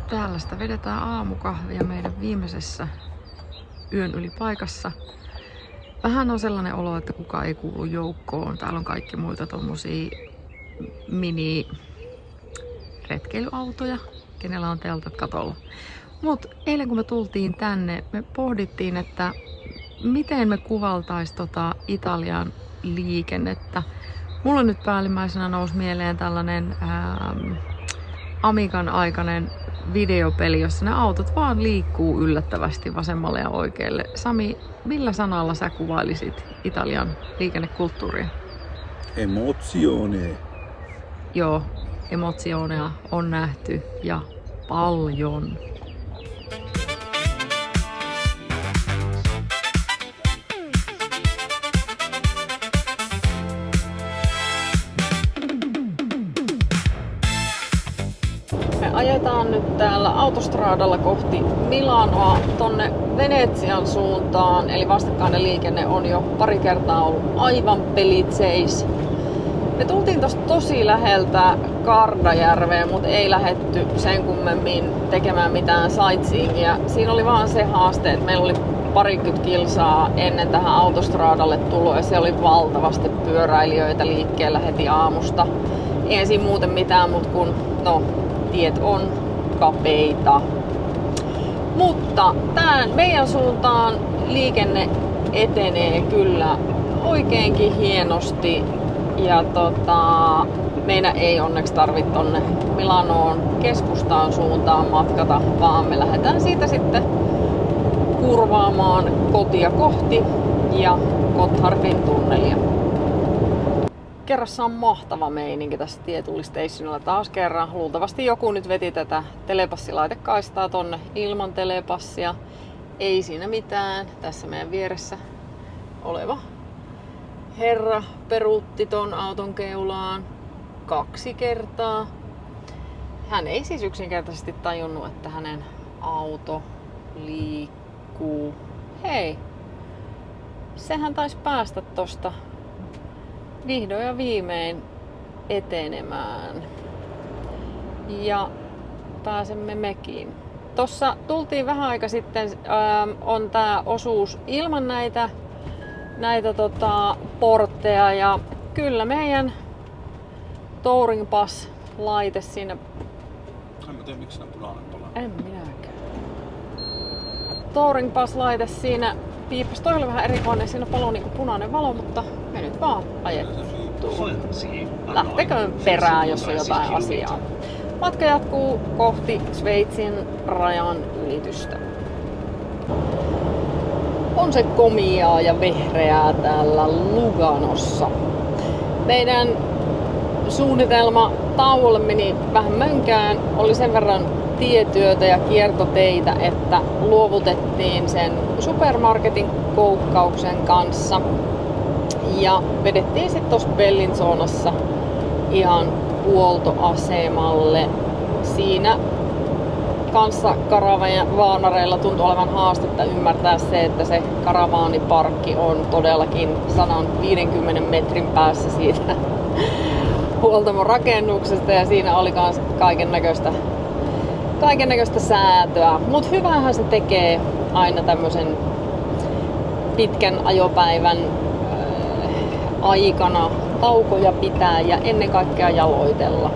Täällä sitä vedetään aamukahvia meidän viimeisessä yön yli paikassa. Vähän on sellainen olo, että kukaan ei kuulu joukkoon. Täällä on kaikki muita tommosia mini-retkeilyautoja, kenellä on teltat katolla. Mut eilen kun me tultiin tänne, me pohdittiin, että miten me kuvaltais Italian liikennettä. Mulla nyt päällimmäisenä nousi mieleen tällainen Amigan aikainen videopeli, jossa ne autot vaan liikkuu yllättävästi vasemmalle ja oikealle. Sami, millä sanalla sä kuvailisit Italian liikennekulttuuria? Emozione. Joo, emotsioonea on nähty ja paljon. Ajetaan nyt täällä autostraadalla kohti Milanoa tonne Venetsian suuntaan, eli vastakkainen liikenne on jo pari kertaa ollut aivan pelitseis. Me tultiin tosta tosi läheltä Kardajärveen, mutta ei lähdetty sen kummemmin tekemään mitään sightseeingia. Siinä oli vaan se haaste, että meillä oli parikymmentä kilsaa ennen tähän autostraadalle tuloa ja se oli valtavasti pyöräilijöitä liikkeellä heti aamusta. Ei siinä muuten mitään, mutta kun tiet on kapeita. Mutta tän meidän suuntaan liikenne etenee kyllä oikeinkin hienosti. Ja meidän ei onneksi tarvitse tonne Milanoon keskustaan suuntaan matkata, vaan me lähdetään siitä sitten kurvaamaan kotia kohti ja Gotthardin tunnelia. Kerrassa on mahtava meininki tässä tietullistationilla taas kerran. Luultavasti joku nyt veti tätä telepassilaitekaistaa tonne ilman telepassia. Ei siinä mitään. Tässä meidän vieressä oleva herra peruutti ton auton keulaan 2 kertaa. Hän ei siis yksinkertaisesti tajunnut, että hänen auto liikkuu. Hei! Sehän taisi päästä tosta vihdoin ja viimein etenemään. Ja pääsemme mekin. Tossa tultiin vähän aika sitten, on tää osuus ilman näitä portteja ja kyllä meidän Touring Pass-laite siinä. En mä tiedä, miksi se on punainen tuolla. En minäkään. Touring Pass-laite siinä piippas. Toi oli vähän erikoinen, siinä paloi niinku punainen valo, mutta me nyt vaan ajettuu. Lähtekö perään, jos on jotain asiaa. Matka jatkuu kohti Sveitsin rajan ylitystä. On se komiaa ja vehreää täällä Luganossa. Meidän suunnitelma tauolle meni vähän mönkään. Oli sen verran tietyötä ja kiertoteitä, että luovutettiin sen supermarketin koukkauksen kanssa. Ja vedettiin sitten tuossa Bellinzonassa ihan huoltoasemalle. Siinä kanssa karavaanareilla tuntui olevan haastetta ymmärtää se, että se karavaaniparkki on todellakin 150 metrin päässä siitä huoltamon rakennuksesta ja siinä oli kans kaiken näköistä säätöä. Mut hyvähän se tekee aina tämmösen pitkän ajopäivän aikana taukoja pitää ja ennen kaikkea jaloitella.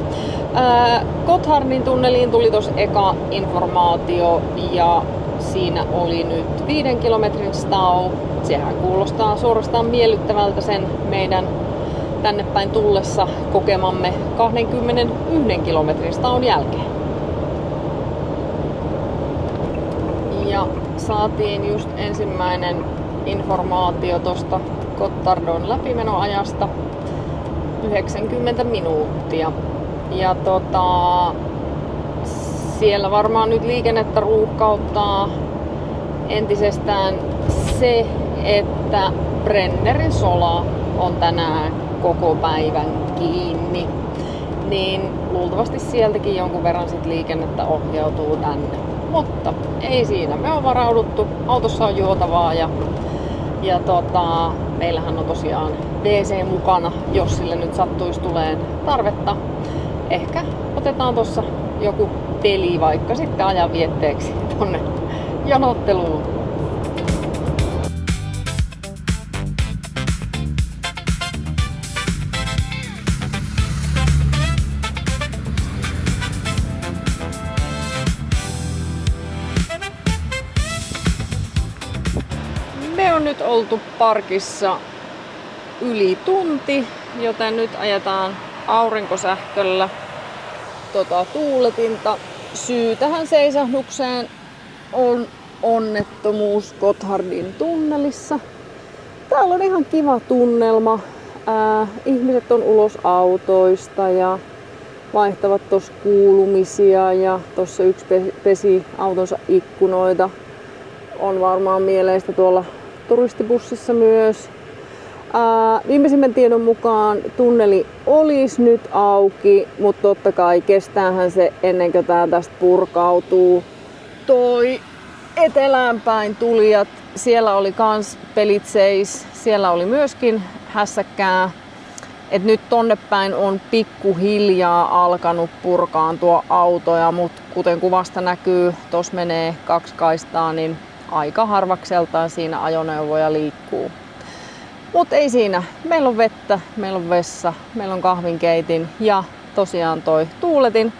Gotthardin tunneliin tuli tos eka informaatio ja siinä oli nyt 5 kilometrin stau. Sehän kuulostaa suorastaan miellyttävältä sen meidän tänne päin tullessa kokemamme 21 kilometrin staun jälkeen. Ja saatiin just ensimmäinen informaatio tosta Gotthardin läpimenoajasta 90 minuuttia. Ja siellä varmaan nyt liikennettä ruuhkauttaa entisestään se, että Brennerin sola on tänään koko päivän kiinni. Niin luultavasti sieltäkin jonkun verran sit liikennettä ohjautuu tänne. Mutta ei siinä, me on varauduttu, autossa on juotavaa ja meillähän on tosiaan WC mukana, jos sille nyt sattuisi tuleen tarvetta. Ehkä otetaan tossa joku peli vaikka sitten ajanvietteeksi tonne janotteluun. Me on nyt oltu parkissa yli tunti, joten nyt ajetaan aurinkosähköllä tuuletinta. Syy tähän seisahdukseen on onnettomuus Gotthardin tunnelissa. Täällä on ihan kiva tunnelma. Ihmiset on ulos autoista ja vaihtavat tuossa kuulumisia ja tuossa yksi pesi autonsa ikkunoita. On varmaan mieleistä tuolla turistibussissa myös. Viimeisimmän tiedon mukaan tunneli olisi nyt auki, mutta totta kai kestäähän se ennen kuin tää tästä purkautuu. Toi etelään päin tulijat, siellä oli kans pelit seis, siellä oli myöskin hässäkkää. Et nyt tonne päin on pikkuhiljaa alkanut purkaantua autoja, mutta kuten kuvasta näkyy, tossa menee 2 kaistaa, niin aika harvakseltaan siinä ajoneuvoja liikkuu. Mut ei siinä. Meillä on vettä, meillä on vessa, meillä on kahvinkeitin ja tosiaan toi tuuletin.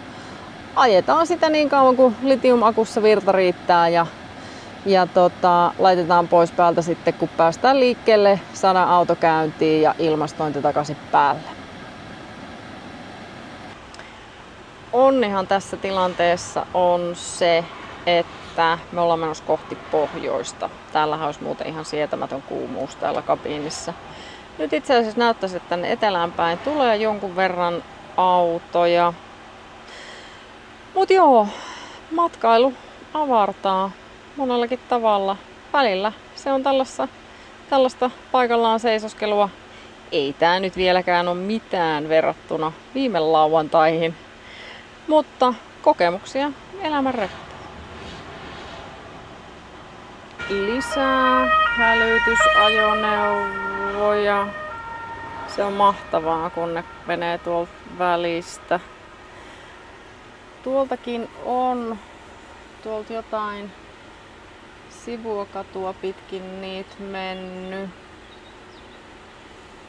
Ajetaan sitä niin kauan kuin litiumakussa virta riittää ja laitetaan pois päältä sitten kun päästään liikkeelle, saadaan auto käyntiin ja ilmastointi takaisin päälle. Onnihan tässä tilanteessa on se, että me ollaan menossa kohti pohjoista. Täällähän olisi muuten ihan sietämätön kuumuus täällä kabiinissa. Nyt itse asiassa näyttäisi, että tänne etelään päin tulee jonkun verran autoja. Mut joo, matkailu avartaa monellakin tavalla. Välillä se on tällaista paikallaan seisoskelua. Ei tää nyt vieläkään ole mitään verrattuna viime lauantaihin. Mutta kokemuksia elämän reppua. Lisää hälytysajoneuvoja. Se on mahtavaa, kun ne menee tuolta välistä. Tuoltakin on tuolta jotain sivuakatua pitkin niitä mennyt.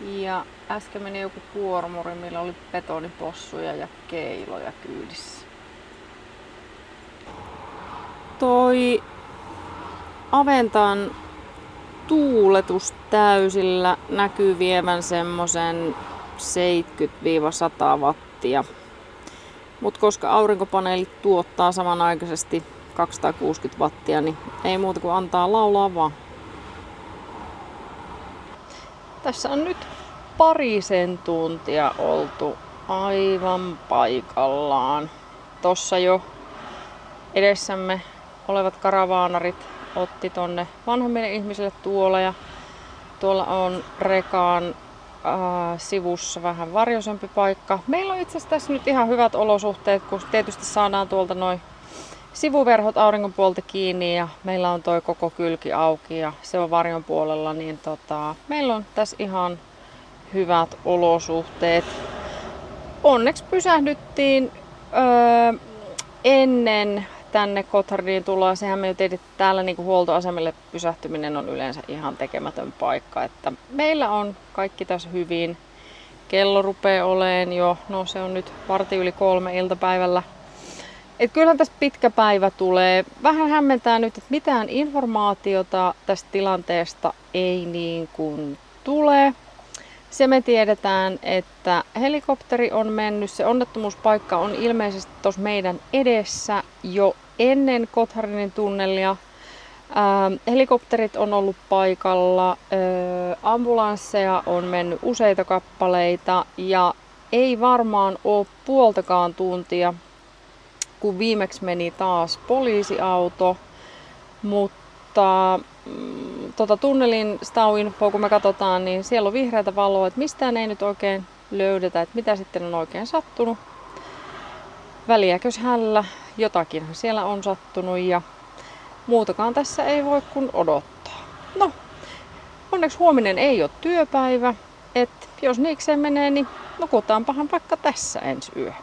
Ja äsken meni joku kuormuri, millä oli betonipossuja ja keiloja kyydissä. Toi Aventan tuuletus täysillä näkyy vievän semmosen 70-100 wattia. Mut koska aurinkopaneelit tuottaa samanaikaisesti 260 wattia, niin ei muuta kuin antaa laulaa vaan. Tässä on nyt 2 tuntia oltu aivan paikallaan. Tossa jo edessämme olevat karavaanarit otti tonne vanhemmille ihmisille tuolla tuolla on rekaan sivussa vähän varjoisempi paikka. Meillä on itse asiassa tässä nyt ihan hyvät olosuhteet, kun tietysti saadaan tuolta noin sivuverhot auringon puolta kiinni ja meillä on toi koko kylki auki ja se on varjon puolella, niin meillä on tässä ihan hyvät olosuhteet. Onneksi pysähdyttiin ennen tänne Gotthardiin tuloa. Sehän me jo tiedettiin, että täällä niinku huoltoasemille pysähtyminen on yleensä ihan tekemätön paikka. Että meillä on kaikki tässä hyvin. Kello rupeaa oleen jo, no se on nyt 2:15 iltapäivällä. Et kyllähän tässä pitkä päivä tulee. Vähän hämmentää nyt, että mitään informaatiota tästä tilanteesta ei niin kuin tule. Se me tiedetään, että helikopteri on mennyt. Se onnettomuuspaikka on ilmeisesti tuossa meidän edessä jo ennen Gotthardin tunnelia. Helikopterit on ollut paikalla, ambulansseja on mennyt useita kappaleita ja ei varmaan ole puoltakaan tuntia, kun viimeksi meni taas poliisiauto, mutta tunnelin stau-info, kun me katsotaan, niin siellä on vihreätä valoa, että mistään ei nyt oikein löydetä, että mitä sitten on oikein sattunut. Väliäkös hällä, jotakinhan siellä on sattunut ja muutakaan tässä ei voi kuin odottaa. No, onneksi huominen ei ole työpäivä, että jos niikseen menee, niin nukutaanpahan vaikka tässä ensi yö.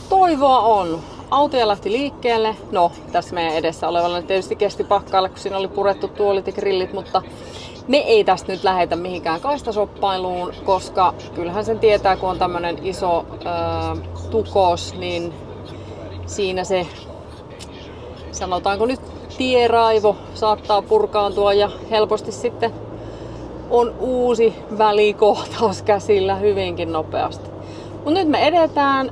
Toivoa on. Autoja lähti liikkeelle. No, tässä meidän edessä olevalla tietysti kesti pakkailla, kun siinä oli purettu tuolit ja grillit, mutta me ei tästä nyt lähetä mihinkään kaistasoppailuun, koska kyllähän sen tietää, kun on tämmönen iso tukos, niin siinä se, sanotaanko nyt, tieraivo saattaa purkaantua ja helposti sitten on uusi välikohtaus käsillä hyvinkin nopeasti. Mutta nyt me edetään.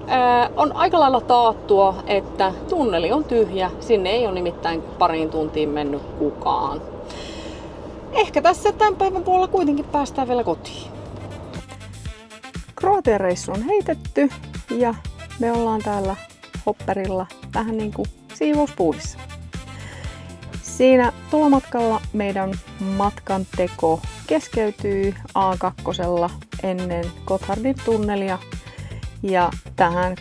On aika lailla taattua, että tunneli on tyhjä. Sinne ei ole nimittäin pariin tuntiin mennyt kukaan. Ehkä tässä tämän päivän puolella kuitenkin päästään vielä kotiin. Kroatian reissu on heitetty ja me ollaan täällä hopperilla vähän niin kuin siivouspuuhissa. Siinä tulomatkalla meidän matkan teko keskeytyy A2 ennen Gotthardin tunnelia. Ja tähän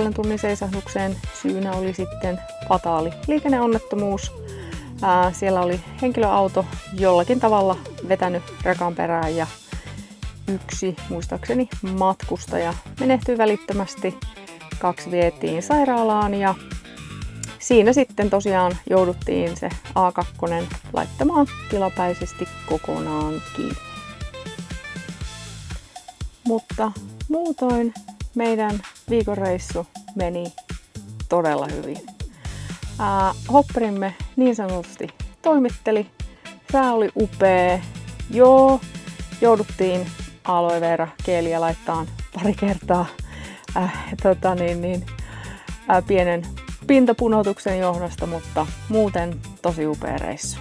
2,5 tunnin seisahdukseen syynä oli sitten fataali liikenneonnettomuus. Siellä oli henkilöauto jollakin tavalla vetänyt rekan perään ja yksi, muistaakseni matkustaja, menehtyi välittömästi. 2 vietiin sairaalaan ja siinä sitten tosiaan jouduttiin se A2 laittamaan tilapäisesti kokonaan kiinni. Mutta muutoin meidän viikonreissu meni todella hyvin. Hopperimme niin sanotusti toimitteli. Sää oli upea. Joo, jouduttiin aloe vera geeliä laittaa pari kertaa pienen pintapunotuksen johdosta, mutta muuten tosi upea reissu.